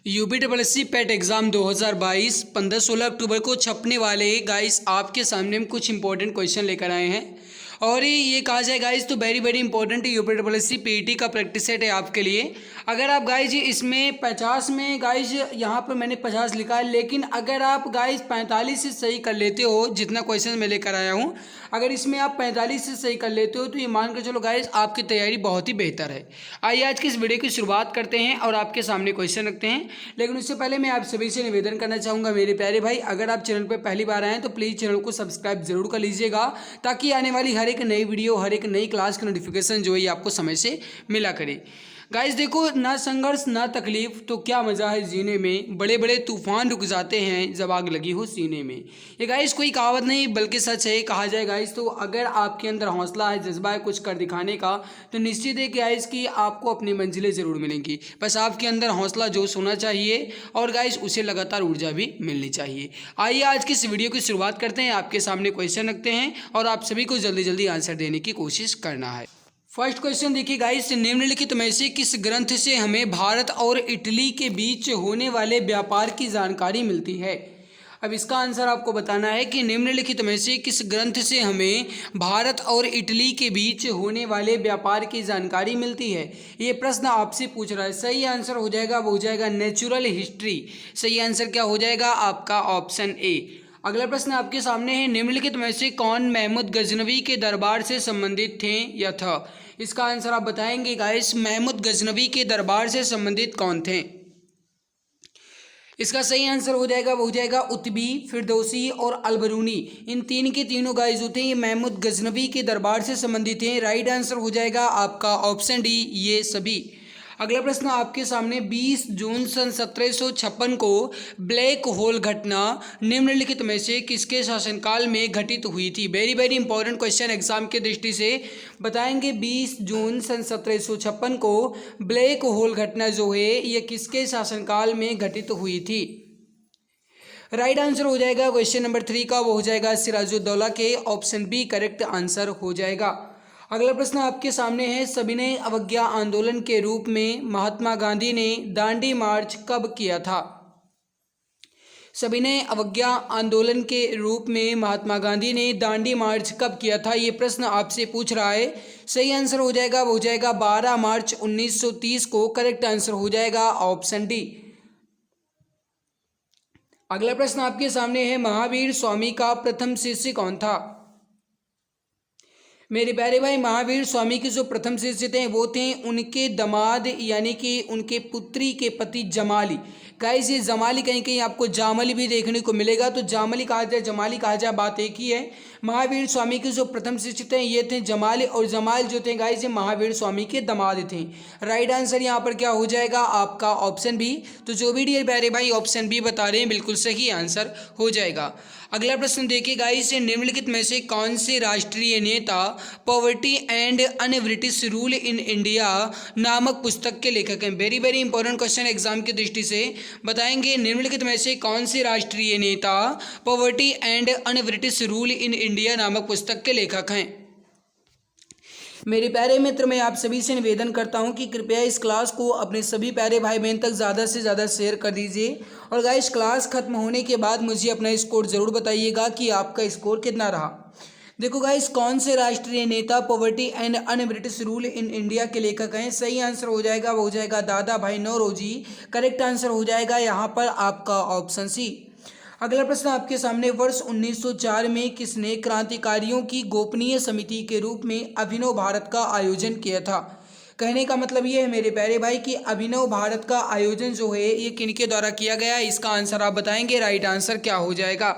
UPSC पेट exam 2022 15-16 अक्टूबर को छपने वाले गाइस आपके सामने हम कुछ इंपॉर्टेंट क्वेश्चन लेकर आए हैं। और ये कहा जाए गाइस तो very very important UPSC PET का प्रैक्टिस सेट है आपके लिए। अगर आप गाइस इसमें 50 में गाइस यहाँ पर मैंने 50 लिखा है, लेकिन अगर आप गाइस 45 से सही कर लेते हो, जितना क्वेश्चन मैं लेकर आया हूँ, अगर इसमें आप 45 से सही कर लेते हो तो ये मान कर चलो गाइस आपकी तैयारी बहुत ही बेहतर है। आइए आज की इस वीडियो की शुरुआत करते हैं और आपके सामने क्वेश्चन रखते हैं। लेकिन उससे पहले मैं आप सभी से निवेदन करना चाहूँगा मेरे प्यारे भाई, अगर आप चैनल पर पहली बार आए हैं तो प्लीज़ चैनल को सब्सक्राइब जरूर कर लीजिएगा, ताकि आने वाली हर एक नई वीडियो, हर एक नई क्लास की नोटिफिकेशन जो है आपको समय से मिला करे। गाइस देखो, ना संघर्ष ना तकलीफ तो क्या मज़ा है जीने में, बड़े बड़े तूफान रुक जाते हैं जब आग लगी हो सीने में। ये गाइस कोई कहावत नहीं बल्कि सच है। कहा जाए गाइस तो अगर आपके अंदर हौसला है, जज्बा है कुछ कर दिखाने का, तो निश्चित है कि गाइस कि आपको अपनी मंजिलें ज़रूर मिलेंगी। बस आपके अंदर हौसला जोश होना चाहिए और गाइस उसे लगातार ऊर्जा भी मिलनी चाहिए। आइए आज की इस वीडियो की शुरुआत करते हैं। आपके सामने क्वेश्चन रखते हैं और आप सभी को जल्दी जल्दी आंसर देने की कोशिश करना है। फर्स्ट क्वेश्चन देखिए गाइस, निम्नलिखित में से किस ग्रंथ से हमें भारत और इटली के बीच होने वाले व्यापार की जानकारी मिलती है। अब इसका आंसर आपको बताना है कि निम्नलिखित में से किस ग्रंथ से हमें भारत और इटली के बीच होने वाले व्यापार की जानकारी मिलती है। ये प्रश्न आपसे पूछ रहा है। सही आंसर हो जाएगा वो हो जाएगा नेचुरल हिस्ट्री। सही आंसर क्या हो जाएगा आपका ऑप्शन ए। अगला प्रश्न आपके सामने है, निम्नलिखित में से कौन महमूद गजनवी के दरबार से संबंधित थे या था। इसका आंसर आप बताएंगे गाइस, महमूद गजनवी के दरबार से संबंधित कौन थे। इसका सही आंसर हो जाएगा वो हो जाएगा उतबी, फिरदौसी और अलबरूनी। इन तीन के तीनों गाइस होते हैं ये महमूद गजनवी के दरबार से संबंधित हैं। राइट आंसर हो जाएगा आपका ऑप्शन डी, ये सभी। अगला प्रश्न आपके सामने, 20 जून सन 1756 को ब्लैक होल घटना निम्नलिखित में से किसके शासनकाल में घटित हुई थी। Very very important question exam की दृष्टि से। बताएंगे 20 जून सन 1756 को ब्लैक होल घटना जो है ये किसके शासनकाल में घटित हुई थी। राइट आंसर हो जाएगा क्वेश्चन नंबर 3 का, वो हो जाएगा सिराजुद्दौला के। ऑप्शन बी करेक्ट आंसर हो जाएगा। अगला प्रश्न आपके सामने है, सविनय अवज्ञा आंदोलन के रूप में महात्मा गांधी ने दांडी मार्च कब किया था। सविनय अवज्ञा आंदोलन के रूप में महात्मा गांधी ने दांडी मार्च कब किया था, ये प्रश्न आपसे पूछ रहा है। सही आंसर हो जाएगा वो हो जाएगा 12 मार्च 1930 को। करेक्ट आंसर हो जाएगा ऑप्शन डी। अगला प्रश्न आपके सामने है, महावीर स्वामी का प्रथम शिष्य कौन था। मेरे प्यारे भाई, महावीर स्वामी के जो प्रथम शिष्य थे वो थे उनके दामाद यानी कि उनके पुत्री के पति जमाली। गाइस ये जमाली कहीं कहीं आपको जामली भी देखने को मिलेगा, तो जामली कहा जाए जमाली कहा जाए बात एक ही है। महावीर स्वामी के जो प्रथम शिष्य थे ये थे जमाल, और जमाल जो थे गाइस ये महावीर स्वामी के दामाद थे। राइट आंसर यहाँ पर क्या हो जाएगा आपका ऑप्शन बी। तो जो भी डियर प्यारे भाई ऑप्शन बी बता रहे हैं बिल्कुल सही आंसर हो जाएगा। अगला प्रश्न देखिए गाइस, निम्नलिखित में से कौन से राष्ट्रीय नेता poverty and un British rule in India नामक पुस्तक के लेखक हैं। Very very important question exam की दृष्टि से। बताएंगे निम्नलिखित में से कौन से राष्ट्रीय नेता poverty and un British rule in India नामक पुस्तक के लेखक हैं। मेरे प्यारे मित्र, मैं आप सभी से निवेदन करता हूं कि कृपया इस क्लास को अपने सभी प्यारे भाई बहन तक ज़्यादा से ज़्यादा शेयर कर दीजिए। और गाइस क्लास खत्म होने के बाद मुझे अपना स्कोर ज़रूर बताइएगा कि आपका स्कोर कितना रहा। देखो गाइस, कौन से राष्ट्रीय नेता poverty and un British rule in India के लेखक हैं। सही आंसर हो जाएगा वो हो जाएगा दादा भाई नौरोजी। करेक्ट आंसर हो जाएगा यहाँ पर आपका ऑप्शन सी। अगला प्रश्न आपके सामने, वर्ष 1904 में किसने क्रांतिकारियों की गोपनीय समिति के रूप में अभिनव भारत का आयोजन किया था। कहने का मतलब ये है मेरे प्यारे भाई कि अभिनव भारत का आयोजन जो है ये किनके द्वारा किया गया है। इसका आंसर आप बताएंगे। राइट आंसर क्या हो जाएगा।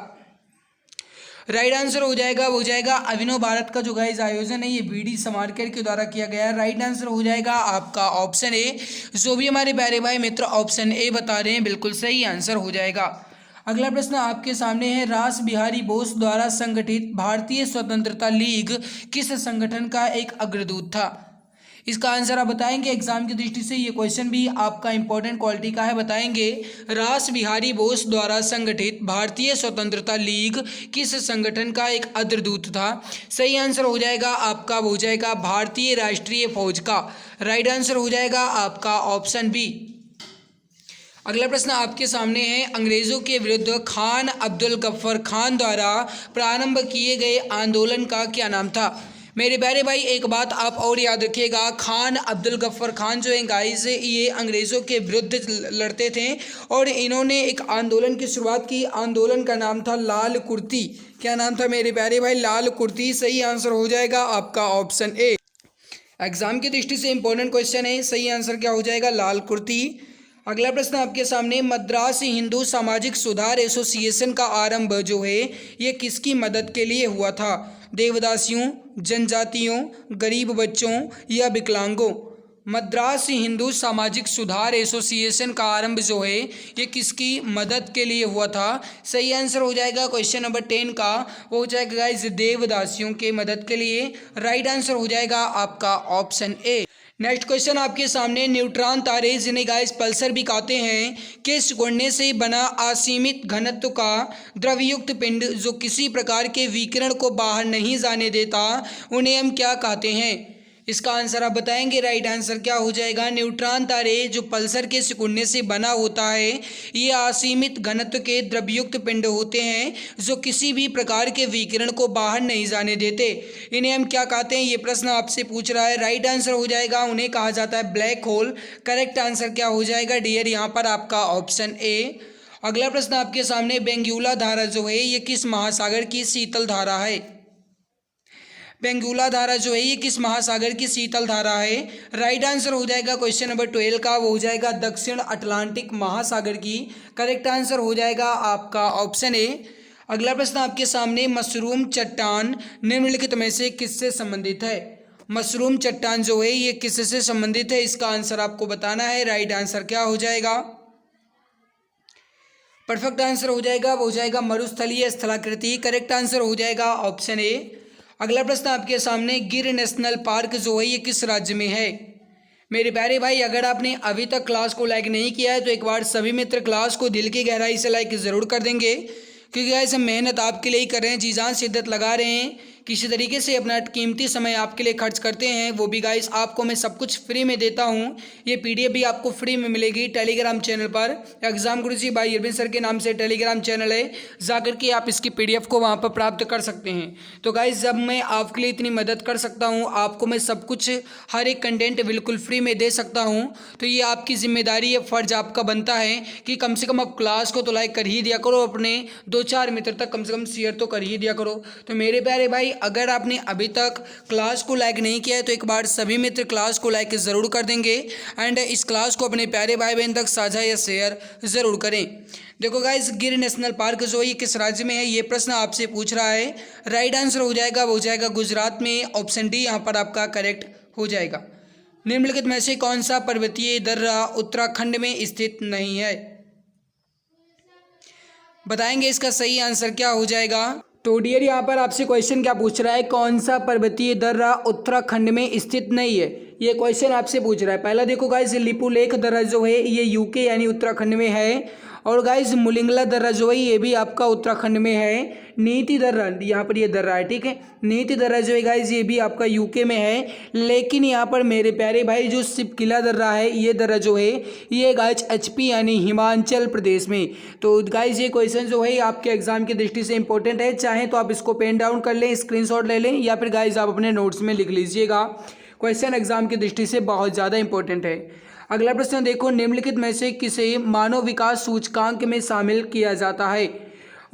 राइट आंसर हो जाएगा वो हो जाएगा अभिनव भारत का जो गाइस आयोजन है ये वी.डी. सावरकर के द्वारा किया गया है। राइट आंसर हो जाएगा आपका ऑप्शन ए। जो भी हमारे प्यारे भाई मित्र ऑप्शन ए बता रहे हैं बिल्कुल सही आंसर हो जाएगा। अगला प्रश्न आपके सामने है, रास बिहारी बोस द्वारा संगठित भारतीय स्वतंत्रता लीग किस संगठन का एक अग्रदूत था। इसका आंसर आप बताएंगे। एग्जाम की दृष्टि से ये क्वेश्चन भी आपका इंपॉर्टेंट क्वालिटी का है। बताएंगे रास बिहारी बोस द्वारा संगठित भारतीय स्वतंत्रता लीग किस संगठन का एक अग्रदूत था। सही आंसर हो जाएगा आपका वो हो जाएगा भारतीय राष्ट्रीय फौज का। राइट आंसर हो जाएगा आपका ऑप्शन बी। अगला प्रश्न आपके सामने है, अंग्रेजों के विरुद्ध खान अब्दुल गफ्फार खान द्वारा प्रारंभ किए गए आंदोलन का क्या नाम था। मेरे प्यारे भाई एक बात आप और याद रखिएगा, खान अब्दुल गफ्फार खान जो है गाइस ये अंग्रेज़ों के विरुद्ध लड़ते थे और इन्होंने एक आंदोलन की शुरुआत की। आंदोलन का नाम था लाल कुर्ती। क्या नाम था मेरे प्यारे भाई? लाल कुर्ती। सही आंसर हो जाएगा आपका ऑप्शन ए। एग्जाम की दृष्टि से इंपॉर्टेंट क्वेश्चन है, सही आंसर क्या हो जाएगा? लाल कुर्ती। अगला प्रश्न आपके सामने, मद्रास हिंदू सामाजिक सुधार एसोसिएशन का आरंभ जो है ये किसकी मदद के लिए हुआ था? देवदासियों, जनजातियों, गरीब बच्चों या विकलांगों? मद्रास हिंदू सामाजिक सुधार एसोसिएशन का आरंभ जो है ये किसकी मदद के लिए हुआ था? सही आंसर हो जाएगा क्वेश्चन नंबर 10 का, वो हो जाएगा गाइस देवदासियों के मदद के लिए। राइट आंसर हो जाएगा आपका ऑप्शन ए। नेक्स्ट क्वेश्चन आपके सामने, न्यूट्रॉन तारे जिन्हें गाइस पल्सर भी कहते हैं, किस गुणने से बना असीमित घनत्व का द्रवयुक्त पिंड जो किसी प्रकार के विकिरण को बाहर नहीं जाने देता, उन्हें हम क्या कहते हैं? इसका आंसर आप बताएंगे। राइट आंसर क्या हो जाएगा? न्यूट्रॉन तारे जो पल्सर के सिकुड़ने से बना होता है ये असीमित घनत्व के द्रवयुक्त पिंड होते हैं जो किसी भी प्रकार के विकिरण को बाहर नहीं जाने देते। इन्हें हम क्या कहते हैं? ये प्रश्न आपसे पूछ रहा है। राइट आंसर हो जाएगा उन्हें कहा जाता है ब्लैक होल। करेक्ट आंसर क्या हो जाएगा डियर? यहाँ पर आपका ऑप्शन ए। अगला प्रश्न आपके सामने, बेंगुला धारा जो है ये किस महासागर की शीतल धारा है? बेंगुला धारा जो है ये किस महासागर की शीतल धारा है? राइट आंसर हो जाएगा क्वेश्चन नंबर 12 का, वो हो जाएगा दक्षिण अटलांटिक महासागर की। करेक्ट आंसर हो जाएगा आपका ऑप्शन ए। अगला प्रश्न आपके सामने, मशरूम चट्टान निम्नलिखित में से किससे संबंधित है? मशरूम चट्टान जो है ये किससे संबंधित है? इसका आंसर आपको बताना है। राइट आंसर क्या हो जाएगा? परफेक्ट आंसर हो जाएगा, वो हो जाएगा मरुस्थलीय स्थलाकृति। करेक्ट आंसर हो जाएगा ऑप्शन ए। अगला प्रश्न आपके सामने, गिर नेशनल पार्क जो है ये किस राज्य में है? मेरे प्यारे भाई अगर आपने अभी तक क्लास को लाइक नहीं किया है तो एक बार सभी मित्र क्लास को दिल की गहराई से लाइक ज़रूर कर देंगे, क्योंकि गाइस हम मेहनत आपके लिए ही कर रहे हैं, जी जान शिद्दत लगा रहे हैं, किसी तरीके से अपना कीमती समय आपके लिए खर्च करते हैं, वो भी गाइस आपको मैं सब कुछ फ्री में देता हूं। ये पीडीएफ भी आपको फ्री में मिलेगी टेलीग्राम चैनल पर। एग्जाम गुरुजी भाई अरविंद सर के नाम से टेलीग्राम चैनल है, जाकर के आप इसकी पीडीएफ को वहां पर प्राप्त कर सकते हैं। तो गाइस जब मैं आपके लिए इतनी मदद कर सकता हूँ, आपको मैं सब कुछ हर एक कंटेंट बिल्कुल फ्री में दे सकता हूँ, तो ये आपकी जिम्मेदारी है, फ़र्ज आपका बनता है कि कम से कम आप क्लास को तो लाइक कर ही दिया करो, अपने 2-4 मित्र तक कम से कम शेयर तो कर ही दिया करो। तो मेरे प्यारे भाई अगर आपने अभी तक क्लास को लाइक नहीं किया है तो एक बार सभी मित्र क्लास को लाइक ज़रूर कर देंगे एंड इस क्लास को अपने प्यारे भाई बहन तक साझा या शेयर ज़रूर करें। देखो गाइस, गिर नेशनल पार्क जो ये किस राज्य में है, ये प्रश्न आपसे पूछ रहा है। राइट आंसर हो जाएगा, वो हो जाएगा गुजरात में। ऑप्शन डी यहाँ पर आपका करेक्ट हो जाएगा। निम्नलिखित में से कौन सा पर्वतीय दर्रा उत्तराखंड में स्थित नहीं है? बताएंगे इसका सही आंसर क्या हो जाएगा। तो डियर यहाँ पर आपसे क्वेश्चन क्या पूछ रहा है, कौन सा पर्वतीय दर्रा उत्तराखंड में स्थित नहीं है, ये क्वेश्चन आपसे पूछ रहा है। पहला देखो गाइस, लिपुलेख दर्रा जो है ये यूके यानी उत्तराखंड में है, और गाइस मुलिंगला दर्रा जो है ये भी आपका उत्तराखंड में है। नीति दर्रा यहाँ पर ये दर्रा है, ठीक है, नीति दर्रा जो है गाइस ये भी आपका यूके में है। लेकिन यहाँ पर मेरे प्यारे भाई जो शिपकिला दर्रा है, ये दर्रा जो है ये गाइस एचपी यानी हिमाचल प्रदेश में। तो गाइस ये क्वेश्चन जो है आपके एग्जाम की दृष्टि से इंपॉर्टेंट है, चाहे तो आप इसको पेन डाउन कर लें, स्क्रीनशॉट ले लें, या फिर गाइस आप अपने नोट्स में लिख लीजिएगा। क्वेश्चन एग्जाम की दृष्टि से बहुत ज़्यादा इंपॉर्टेंट है। अगला प्रश्न देखो, निम्नलिखित में से किसे मानव विकास सूचकांक में शामिल किया जाता है?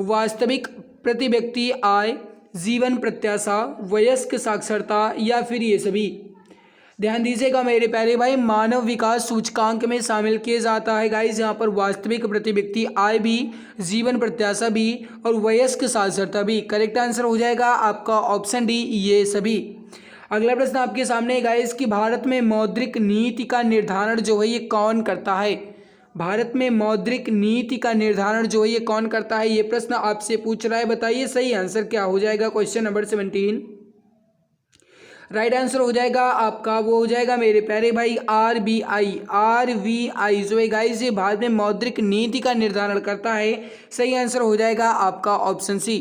वास्तविक प्रति व्यक्ति आय, जीवन प्रत्याशा, वयस्क साक्षरता या फिर ये सभी? ध्यान दीजिएगा मेरे प्यारे भाई, मानव विकास सूचकांक में शामिल किया जाता है गाइस यहाँ पर वास्तविक प्रति व्यक्ति आय भी, जीवन प्रत्याशा भी और वयस्क साक्षरता भी। करेक्ट आंसर हो जाएगा आपका ऑप्शन डी, ये सभी। अगला प्रश्न आपके सामने गाइस कि भारत में मौद्रिक नीति का निर्धारण जो है ये कौन करता है? भारत में मौद्रिक नीति का निर्धारण जो है ये कौन करता है, ये प्रश्न आपसे पूछ रहा है। बताइए सही आंसर क्या हो जाएगा। क्वेश्चन नंबर 17 राइट आंसर हो जाएगा आपका, वो हो जाएगा मेरे प्यारे भाई आरबीआई। आरबीआई जो है गाइस ये भारत में मौद्रिक नीति का निर्धारण करता है। सही आंसर हो जाएगा आपका ऑप्शन सी।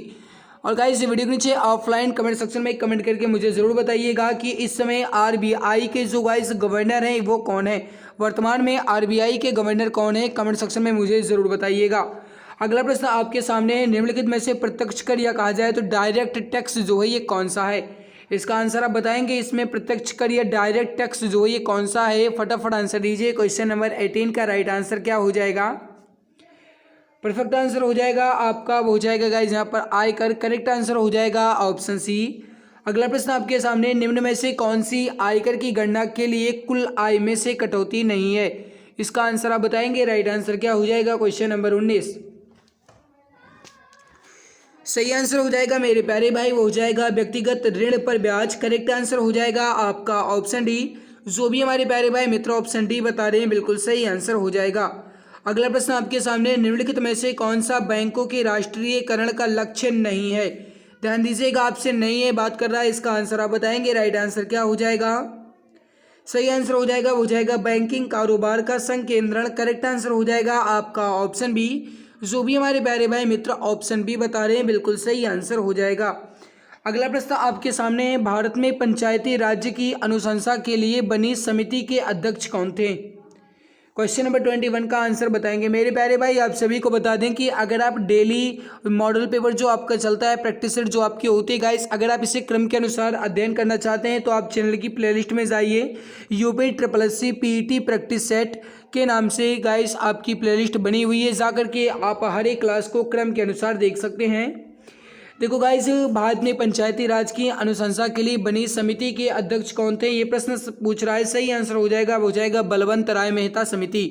और गाइस वीडियो के नीचे ऑफलाइन कमेंट सेक्शन में कमेंट करके मुझे ज़रूर बताइएगा कि इस समय आरबीआई के जो गाइस गवर्नर हैं वो कौन है, वर्तमान में आरबीआई के गवर्नर कौन है, कमेंट सेक्शन में मुझे ज़रूर बताइएगा। अगला प्रश्न आपके सामने है, निम्नलिखित में से प्रत्यक्ष कर या कहा जाए तो डायरेक्ट टैक्स जो है ये कौन सा है। इसका आंसर आप बताएंगे, इसमें प्रत्यक्ष कर या डायरेक्ट टैक्स जो है ये कौन सा है, फटाफट आंसर दीजिए। क्वेश्चन नंबर 18 का राइट आंसर क्या हो जाएगा, परफेक्ट आंसर हो जाएगा आपका, हो जाएगा गाइस यहाँ पर आयकर, करेक्ट आंसर हो जाएगा ऑप्शन सी। अगला प्रश्न आपके सामने, निम्न में से कौन सी आयकर की गणना के लिए कुल आय में से कटौती नहीं है। इसका आंसर आप बताएंगे, राइट आंसर क्या हो जाएगा। क्वेश्चन नंबर 19 सही आंसर हो जाएगा मेरे प्यारे भाई, वो हो जाएगा व्यक्तिगत ऋण पर ब्याज, करेक्ट आंसर हो जाएगा आपका ऑप्शन डी। जो भी हमारे प्यारे भाई मित्र ऑप्शन डी बता रहे हैं बिल्कुल सही आंसर हो जाएगा। अगला प्रश्न आपके सामने, निम्नलिखित में से कौन सा बैंकों के राष्ट्रीयकरण का लक्ष्य नहीं है। ध्यान दीजिएगा, आपसे नहीं है बात कर रहा है, इसका आंसर आप बताएंगे, राइट आंसर क्या हो जाएगा। सही आंसर हो जाएगा, हो जाएगा बैंकिंग कारोबार का संकेंद्रण, करेक्ट आंसर हो जाएगा आपका ऑप्शन बी। जो भी हमारे प्यारे भाई मित्र ऑप्शन बी बता रहे हैं बिल्कुल सही आंसर हो जाएगा। अगला प्रश्न आपके सामने है, भारत में पंचायती राज्य की अनुशंसा के लिए बनी समिति के अध्यक्ष कौन थे। क्वेश्चन नंबर 21 का आंसर बताएंगे मेरे प्यारे भाई। आप सभी को बता दें कि अगर आप डेली मॉडल पेपर जो आपका चलता है, प्रैक्टिस सेट जो आपकी होती है गाइस, अगर आप इसे क्रम के अनुसार अध्ययन करना चाहते हैं तो आप चैनल की प्लेलिस्ट में जाइए, UP SSC PET practice set के नाम से गाइस आपकी प्लेलिस्ट बनी हुई है, जाकर के आप हर एक क्लास को क्रम के अनुसार देख सकते हैं। देखो गाइस, भारत में पंचायती राज की अनुशंसा के लिए बनी समिति के अध्यक्ष कौन थे, ये प्रश्न पूछ रहा है। सही आंसर हो जाएगा, हो जाएगा बलवंत राय मेहता समिति।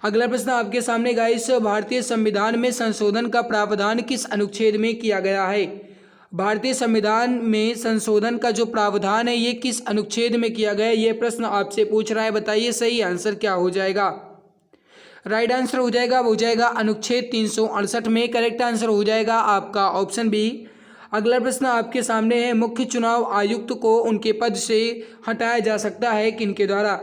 अगला प्रश्न आपके सामने गाइस, भारतीय संविधान में संशोधन का प्रावधान किस अनुच्छेद में किया गया है। भारतीय संविधान में संशोधन का जो प्रावधान है ये किस अनुच्छेद में किया गया है, ये प्रश्न आपसे पूछ रहा है, बताइए सही आंसर क्या हो जाएगा। राइट आंसर हो जाएगा, हो जाएगा अनुच्छेद 368 में, करेक्ट आंसर हो जाएगा आपका ऑप्शन बी। अगला प्रश्न आपके सामने है, मुख्य चुनाव आयुक्त को उनके पद से हटाया जा सकता है किनके द्वारा।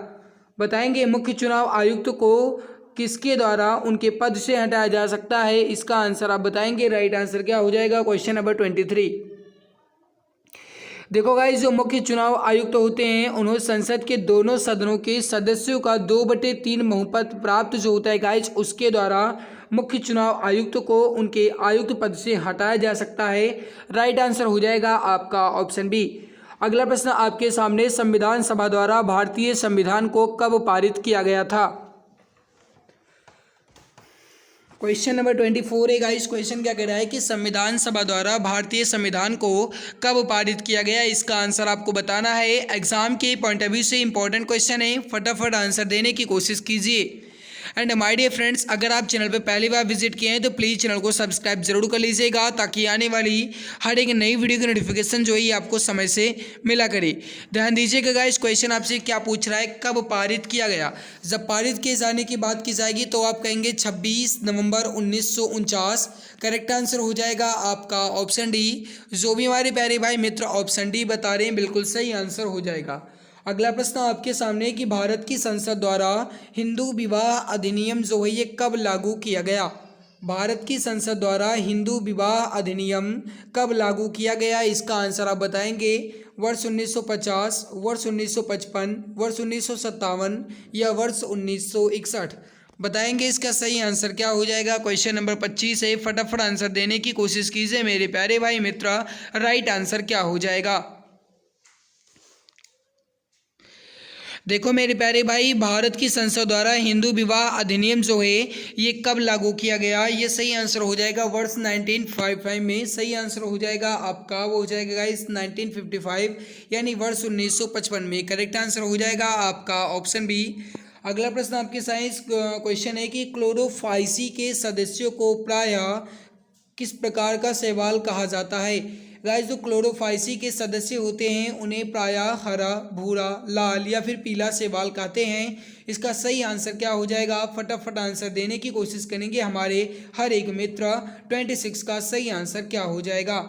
बताएंगे मुख्य चुनाव आयुक्त को किसके द्वारा उनके पद से हटाया जा सकता है, इसका आंसर आप बताएंगे, राइट आंसर क्या हो जाएगा। क्वेश्चन नंबर 23 देखो गाइस, जो मुख्य चुनाव आयुक्त होते हैं उन्होंने संसद के दोनों सदनों के सदस्यों का 2/3 बहुमत प्राप्त जो होता है गाइस, उसके द्वारा मुख्य चुनाव आयुक्त को उनके आयुक्त पद से हटाया जा सकता है। राइट आंसर हो जाएगा आपका ऑप्शन बी। अगला प्रश्न आपके सामने, संविधान सभा द्वारा भारतीय संविधान को कब पारित किया गया था। क्वेश्चन नंबर 24 है गाइस। क्वेश्चन क्या कह रहा है कि संविधान सभा द्वारा भारतीय संविधान को कब पारित किया गया, इसका आंसर आपको बताना है। एग्जाम के पॉइंट ऑफ व्यू से इंपॉर्टेंट क्वेश्चन है, फटाफट आंसर देने की कोशिश कीजिए। एंड माय डियर फ्रेंड्स, अगर आप चैनल पर पहली बार विजिट किए हैं तो प्लीज़ चैनल को सब्सक्राइब जरूर कर लीजिएगा, ताकि आने वाली हर एक नई वीडियो की नोटिफिकेशन जो है ये आपको समय से मिला करे। ध्यान दीजिएगा गाइस, क्वेश्चन आपसे क्या पूछ रहा है, कब पारित किया गया। जब पारित किए जाने की बात की जाएगी तो आप कहेंगे 26 नवंबर 1949, करेक्ट आंसर हो जाएगा आपका ऑप्शन डी। जो भी हमारे प्यारे भाई मित्र ऑप्शन डी बता रहे हैं बिल्कुल सही आंसर हो जाएगा। अगला प्रश्न आपके सामने कि भारत की संसद द्वारा हिंदू विवाह अधिनियम जो है ये कब लागू किया गया। भारत की संसद द्वारा हिंदू विवाह अधिनियम कब लागू किया गया, इसका आंसर आप बताएंगे। वर्ष 1950, वर्ष 1955, वर्ष 1957 या वर्ष 1961। बताएंगे इसका सही आंसर क्या हो जाएगा। क्वेश्चन नंबर 25 है, फटाफट आंसर देने की कोशिश कीजिए मेरे प्यारे भाई मित्र, राइट आंसर क्या हो जाएगा। देखो मेरे प्यारे भाई, भारत की संसद द्वारा हिंदू विवाह अधिनियम जो है ये कब लागू किया गया, ये सही आंसर हो जाएगा वर्ष 1955 में। सही आंसर हो जाएगा आपका, वो हो जाएगा गाइस 1955 यानी वर्ष 1955 में, करेक्ट आंसर हो जाएगा आपका ऑप्शन बी। अगला प्रश्न आपके साइंस क्वेश्चन है कि क्लोरोफाइसी के सदस्यों को प्रायः किस प्रकार का शैवाल कहा जाता है। गाइस, जो क्लोरोफाइसी के सदस्य होते हैं उन्हें प्रायः हरा, भूरा, लाल या फिर पीला शैवाल कहते हैं। इसका सही आंसर क्या हो जाएगा, आप फटाफट आंसर देने की कोशिश करेंगे हमारे हर एक मित्र। 26 का सही आंसर क्या हो जाएगा।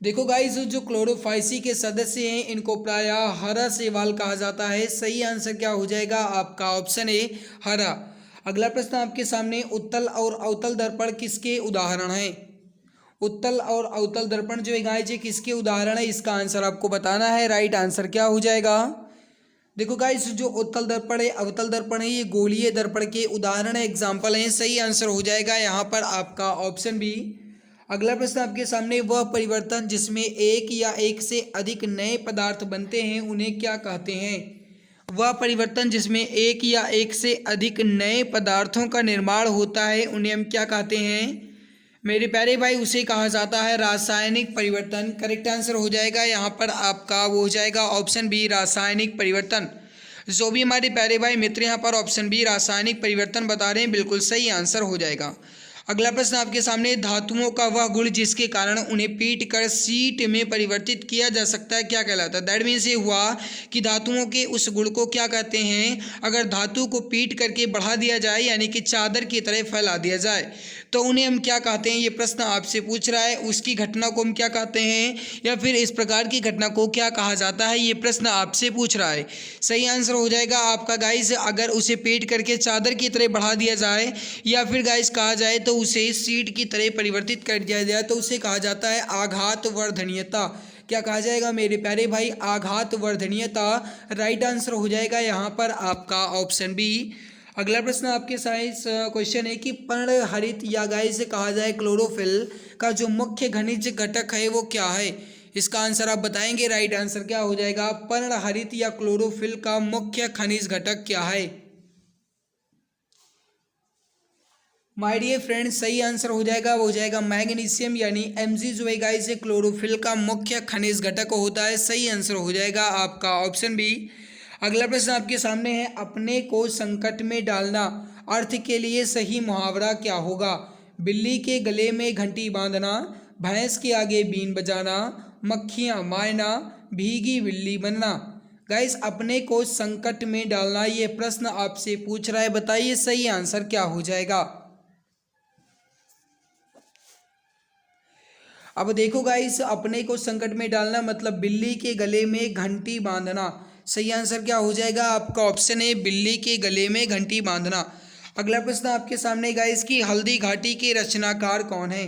देखो गाइस, जो क्लोरोफाइसी के सदस्य हैं इनको प्रायः हरा शैवाल कहा जाता है। सही आंसर क्या हो जाएगा आपका ऑप्शन ए, हरा। अगला प्रश्न आपके सामने, उत्तल और अवतल दर्पण किसके उदाहरण हैं? उत्तल और अवतल दर्पण जो है गाइस ये किसके उदाहरण है, इसका आंसर आपको बताना है। राइट आंसर क्या हो जाएगा? देखो गाइस, जो उत्तल दर्पण है, अवतल दर्पण है, ये गोलीय दर्पण के उदाहरण है, एग्जाम्पल हैं। सही आंसर हो जाएगा यहाँ पर आपका ऑप्शन बी। अगला प्रश्न आपके सामने, वह परिवर्तन जिसमें एक या एक से अधिक नए पदार्थ बनते हैं उन्हें क्या कहते हैं? वह परिवर्तन जिसमें एक या एक से अधिक नए पदार्थों का निर्माण होता है उन्हें हम क्या कहते हैं मेरे प्यारे भाई? उसे कहा जाता है रासायनिक परिवर्तन। करेक्ट आंसर हो जाएगा यहाँ पर आपका वो हो जाएगा ऑप्शन बी, रासायनिक परिवर्तन। जो भी हमारे प्यारे भाई मित्र यहाँ पर ऑप्शन बी रासायनिक परिवर्तन बता रहे हैं, बिल्कुल सही आंसर हो जाएगा। अगला प्रश्न आपके सामने, धातुओं का वह गुण जिसके कारण उन्हें पीट कर शीट में परिवर्तित किया जा सकता है क्या कहलाता है? दैट मीन्स ये हुआ कि धातुओं के उस गुण को क्या कहते हैं? अगर धातु को पीट करके बढ़ा दिया जाए यानी कि चादर की तरह फैला दिया जाए तो उन्हें हम क्या कहते हैं? ये प्रश्न आपसे पूछ रहा है। उसकी घटना को हम क्या कहते हैं, या फिर इस प्रकार की घटना को क्या कहा जाता है, ये प्रश्न आपसे पूछ रहा है। सही आंसर हो जाएगा आपका गाइस, अगर उसे पीट करके चादर की तरह बढ़ा दिया जाए या फिर गाइस कहा जाए तो उसे सीट की तरह परिवर्तित कर दिया जाए तो उसे कहा जाता है आघात वर्धनीयता। क्या कहा जाएगा मेरे प्यारे भाई? आघात वर्धनीयता। राइट आंसर हो जाएगा यहाँ पर आपका ऑप्शन बी। अगला प्रश्न आपके साइंस क्वेश्चन है कि पर्णहरित या गाइस कहा जाए क्लोरोफिल का जो मुख्य खनिज घटक है वो क्या है? इसका आंसर आप बताएंगे। राइट आंसर क्या हो जाएगा? पर्णहरित या क्लोरोफिल का मुख्य खनिज घटक क्या है? माय डियर फ्रेंड्स, सही आंसर हो जाएगा वो हो जाएगा मैग्नीशियम, यानी Mg जो है गाइस ये क्लोरोफिल का मुख्य खनिज घटक होता है। सही आंसर हो जाएगा आपका ऑप्शन बी। अगला प्रश्न आपके सामने है, अपने को संकट में डालना अर्थ के लिए सही मुहावरा क्या होगा? बिल्ली के गले में घंटी बांधना, भैंस के आगे बीन बजाना, मक्खियाँ मारना, भीगी बिल्ली बनना। गाइस, अपने को संकट में डालना ये प्रश्न आपसे पूछ रहा है, बताइए सही आंसर क्या हो जाएगा? अब देखो गाइस, अपने को संकट में डालना मतलब बिल्ली के गले में घंटी बांधना। सही आंसर क्या हो जाएगा आपका? ऑप्शन ए, बिल्ली के गले में घंटी बांधना। अगला प्रश्न आपके सामने गाइस की हल्दी घाटी के रचनाकार कौन है?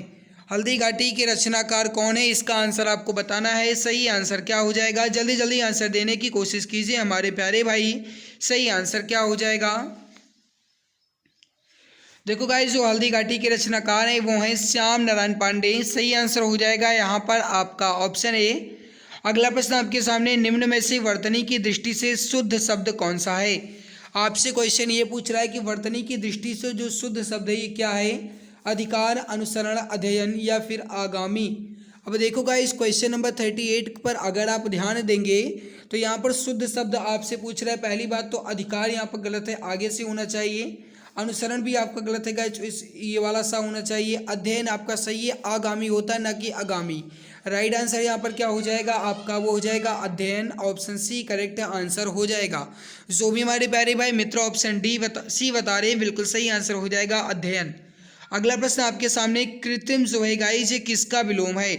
हल्दी घाटी के रचनाकार कौन है, इसका आंसर आपको बताना है। सही आंसर क्या हो जाएगा? जल्दी जल्दी आंसर देने की कोशिश कीजिए हमारे प्यारे भाई। सही आंसर क्या हो जाएगा? देखो गाइस, जो हल्दी घाटी के रचनाकार हैं वो हैं श्याम नारायण पांडे। सही आंसर हो जाएगा यहाँ पर आपका ऑप्शन ए। अगला प्रश्न आपके सामने, निम्न में से वर्तनी की दृष्टि से शुद्ध शब्द कौन सा है? आपसे क्वेश्चन ये पूछ रहा है कि वर्तनी की दृष्टि से जो शुद्ध शब्द है ये क्या है? अधिकार, अनुसरण, अध्ययन या फिर आगामी। अब देखो गाइस, क्वेश्चन नंबर 38 पर अगर आप ध्यान देंगे तो यहाँ पर शुद्ध शब्द आपसे पूछ रहा है। पहली बात तो अधिकार यहाँ पर गलत है, आगे से होना चाहिए। अनुसरण भी आपका गलत है गाइस, इस ये वाला सा होना चाहिए। अध्ययन आपका सही है, आगामी होता है ना कि आगामी। राइट आंसर यहाँ पर क्या हो जाएगा आपका? वो हो जाएगा अध्ययन। ऑप्शन सी करेक्ट आंसर हो जाएगा। जो भी हमारे प्यारे भाई मित्र ऑप्शन सी बता रहे हैं, बिल्कुल सही आंसर हो जाएगा अध्ययन। अगला प्रश्न आपके सामने, कृत्रिम जो है गाइस ये किसका विलोम है?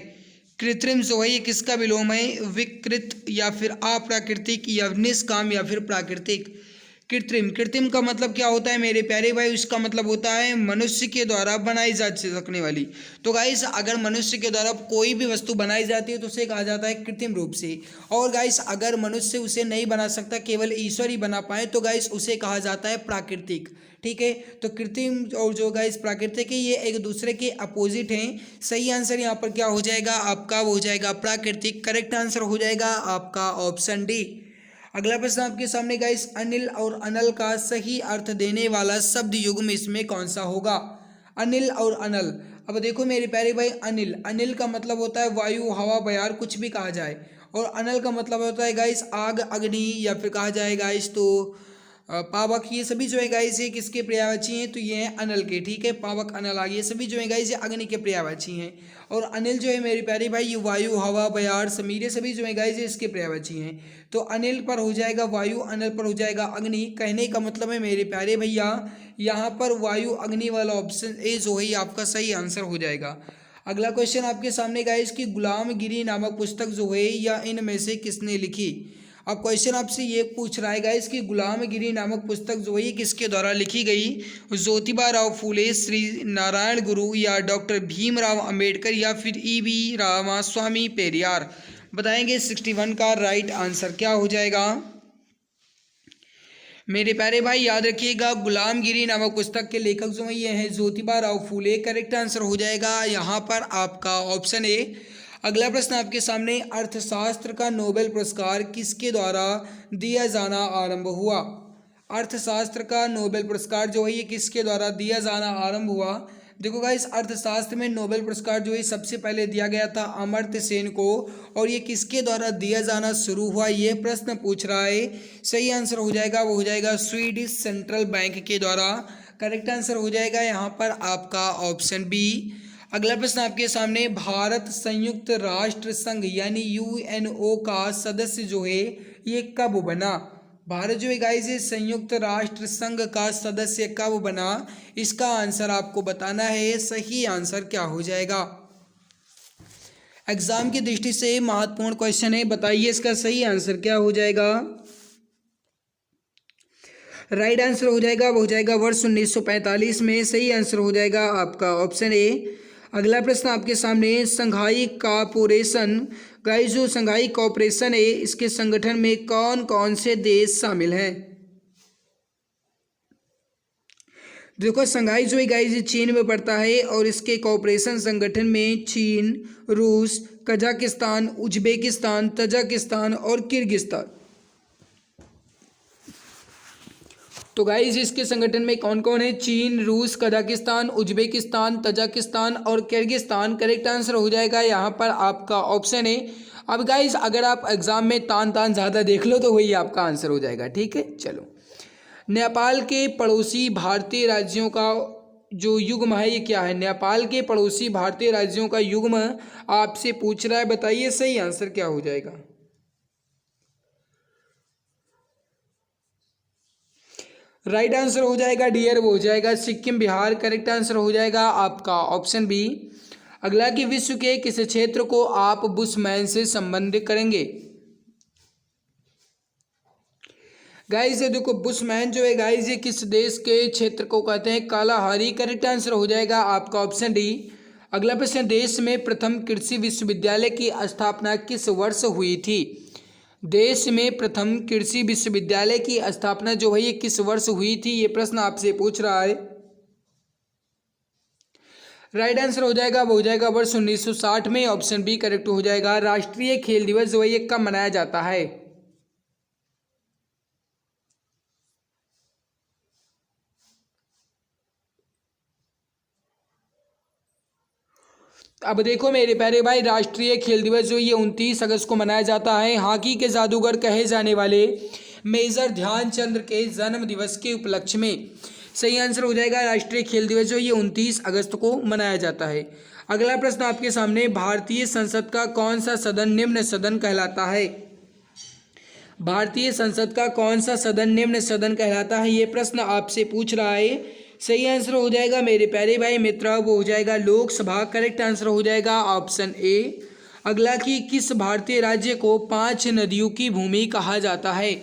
कृत्रिम जो है ये किसका विलोम है? विकृत या फिर अप्राकृतिक या निष्काम या फिर प्राकृतिक। कृत्रिम, कृत्रिम का मतलब क्या होता है मेरे प्यारे भाई? उसका मतलब होता है मनुष्य के द्वारा बनाई जा सकने वाली। तो गाइस, अगर मनुष्य के द्वारा कोई भी वस्तु बनाई जाती है तो उसे कहा जाता है कृत्रिम रूप से। और गाइस, अगर मनुष्य उसे नहीं बना सकता, केवल ईश्वर ही बना पाए, तो गाइस उसे कहा जाता है प्राकृतिक। ठीक है, तो कृत्रिम और जो गाइस प्राकृतिक है ये एक दूसरे के अपोजिट हैं। सही आंसर यहाँ पर क्या हो जाएगा आपका? वो हो जाएगा प्राकृतिक। करेक्ट आंसर हो जाएगा आपका ऑप्शन डी। अगला प्रश्न आपके सामने गाइस, अनिल और अनल का सही अर्थ देने वाला शब्द युग्म इसमें कौन सा होगा? अनिल और अनल। अब देखो मेरे प्यारे भाई, अनिल, अनिल का मतलब होता है वायु, हवा, बयार, कुछ भी कहा जाए। और अनल का मतलब होता है गाइस आग, अग्नि, या फिर कहा जाए गाइस तो पावक। ये सभी जो है गाइस ये किसके पर्यायवाची हैं? तो ये हैं अनल के। ठीक है, पावक, अनल, आग, ये सभी जो है गाइस ये अग्नि के पर्यायवाची हैं। और अनिल जो है मेरे प्यारे भाई ये वायु, हवा, बयार, समीर, सभी जो है गाइस ये इसके पर्यायवाची हैं। तो अनिल पर हो जाएगा वायु, अनल पर हो जाएगा अग्नि। कहने का मतलब है मेरे प्यारे भैया यहाँ पर वायु, अग्नि वाला ऑप्शन ए जो है आपका सही आंसर हो जाएगा। अगला क्वेश्चन आपके सामने गाइस कि गुलामगिरी नामक पुस्तक जो है या इनमें से किसने लिखी? अब क्वेश्चन आपसे ये पूछ रहा है गाइस कि गुलामगिरी नामक पुस्तक जो है ये किसके द्वारा लिखी गई? ज्योतिबा राव फूले, श्री नारायण गुरु, या डॉक्टर भीमराव अंबेडकर, या फिर ई.वी. रामास्वामी पेरियार? बताएंगे 61 का राइट आंसर क्या हो जाएगा? मेरे प्यारे भाई याद रखिएगा, गुलामगिरी नामक पुस्तक के लेखक जो हैं ये हैं ज्योतिबा राव फूले। करेक्ट आंसर हो जाएगा यहाँ पर आपका ऑप्शन ए। अगला प्रश्न आपके सामने, अर्थशास्त्र का नोबेल पुरस्कार किसके द्वारा दिया जाना आरंभ हुआ? अर्थशास्त्र का नोबेल पुरस्कार जो है ये किसके द्वारा दिया जाना आरंभ हुआ? देखो गाइस, अर्थशास्त्र में नोबेल पुरस्कार जो है सबसे पहले दिया गया था अमर्त्य सेन को, और ये किसके द्वारा दिया जाना शुरू हुआ ये प्रश्न पूछ रहा है। सही आंसर हो जाएगा वो हो जाएगा स्वीडिश सेंट्रल बैंक के द्वारा। करेक्ट आंसर हो जाएगा यहाँ पर आपका ऑप्शन बी। अगला प्रश्न आपके सामने, भारत संयुक्त राष्ट्र संघ यानी यूएनओ का सदस्य जो है ये कब बना? भारत जो है गाइस ये संयुक्त राष्ट्र संघ का सदस्य कब बना? इसका आंसर आपको बताना है। सही आंसर क्या हो जाएगा? एग्जाम की दृष्टि से महत्वपूर्ण क्वेश्चन है, बताइए इसका सही आंसर क्या हो जाएगा? राइट आंसर हो जाएगा वो हो जाएगा वर्ष 1945 में। सही आंसर हो जाएगा आपका ऑप्शन ए। अगला प्रश्न आपके सामने, संघाई कॉरपोरेशन, गाइस जो संघाई कॉरपोरेशन है इसके संगठन में कौन कौन से देश शामिल हैं? देखो संघाई जो है गाइस चीन में पड़ता है, और इसके कॉरपोरेशन संगठन में चीन, रूस, कजाकिस्तान, उज्बेकिस्तान, तजाकिस्तान और किर्गिस्तान। तो गाइस इसके संगठन में कौन कौन है? चीन, रूस, कजाकिस्तान, उज्बेकिस्तान, तजाकिस्तान और किर्गिस्तान। करेक्ट आंसर हो जाएगा यहाँ पर आपका ऑप्शन है। अब गाइस अगर आप एग्जाम में तान ज़्यादा देख लो तो वही आपका आंसर हो जाएगा। ठीक है, चलो। नेपाल के पड़ोसी भारतीय राज्यों का जो युग्म है ये क्या है? नेपाल के पड़ोसी भारतीय राज्यों का युग्म आपसे पूछ रहा है, बताइए सही आंसर क्या हो जाएगा? राइट आंसर हो जाएगा डियर वो हो जाएगा सिक्किम, बिहार। करेक्ट आंसर हो जाएगा आपका ऑप्शन बी। अगला कि विश्व के किस क्षेत्र को आप बुशमैन से संबंधित करेंगे? गाइस ये देखो बुशमैन जो है गाइस ये किस देश के क्षेत्र को कहते हैं? कालाहारी। करेक्ट आंसर हो जाएगा आपका ऑप्शन डी। अगला प्रश्न, देश में प्रथम कृषि विश्वविद्यालय की स्थापना किस वर्ष हुई थी? देश में प्रथम कृषि विश्वविद्यालय की स्थापना जो है ये किस वर्ष हुई थी? ये प्रश्न आपसे पूछ रहा है। राइट आंसर हो जाएगा वो हो जाएगा वर्ष 1960 में। ऑप्शन बी करेक्ट हो जाएगा। राष्ट्रीय खेल दिवस जो है ये कब मनाया जाता है? अब देखो मेरे प्यारे भाई, राष्ट्रीय खेल दिवस जो ये 29 अगस्त को मनाया जाता है। हॉकी के जादूगर कहे जाने वाले मेजर ध्यानचंद के जन्म दिवस के उपलक्ष्य में। सही आंसर हो जाएगा राष्ट्रीय खेल दिवस जो ये 29 अगस्त को मनाया जाता है। अगला प्रश्न आपके सामने, भारतीय संसद का कौन सा सदन निम्न सदन कहलाता है? भारतीय संसद का कौन सा सदन निम्न सदन कहलाता है? ये प्रश्न आपसे पूछ रहा है। सही आंसर हो जाएगा मेरे प्यारे भाई मित्र वो हो जाएगा लोकसभा। करेक्ट आंसर हो जाएगा ऑप्शन ए। अगला कि किस भारतीय राज्य को 5 नदियों की भूमि कहा जाता है?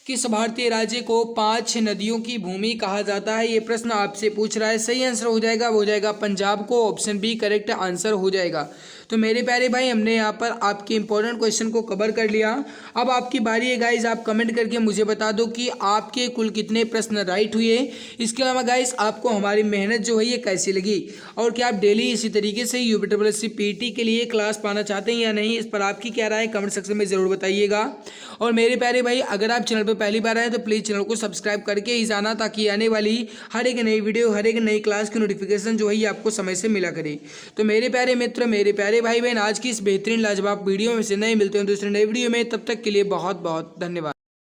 किस भारतीय राज्य को 5 नदियों की भूमि कहा जाता है? ये प्रश्न आपसे पूछ रहा है। सही आंसर हो जाएगा वो हो जाएगा पंजाब को। ऑप्शन बी करेक्ट आंसर हो जाएगा। तो मेरे प्यारे भाई हमने यहाँ पर आपके इंपॉर्टेंट क्वेश्चन को कवर कर लिया। अब आपकी बारी है गाइज, आप कमेंट करके मुझे बता दो कि आपके कुल कितने प्रश्न राइट हुए। इसके अलावा गाइज आपको हमारी मेहनत जो है ये कैसी लगी, और क्या आप डेली इसी तरीके से यूपीसी पीटी के लिए क्लास पाना चाहते हैं या नहीं, इस पर आपकी क्या राय है कमेंट सेक्शन में ज़रूर बताइएगा। और मेरे प्यारे भाई अगर आप चैनल पर पहली बार आए तो प्लीज़ चैनल को सब्सक्राइब करके ही जाना, ताकि आने वाली हर एक नई वीडियो हर एक नई क्लास की नोटिफिकेशन जो है ये आपको समय से मिला करे। तो मेरे प्यारे मित्र, मेरे प्यारे भाई बहन, आज की इस बेहतरीन लाजवाब वीडियो में से नए मिलते हैं दूसरे नए वीडियो में। तब तक के लिए बहुत बहुत धन्यवाद।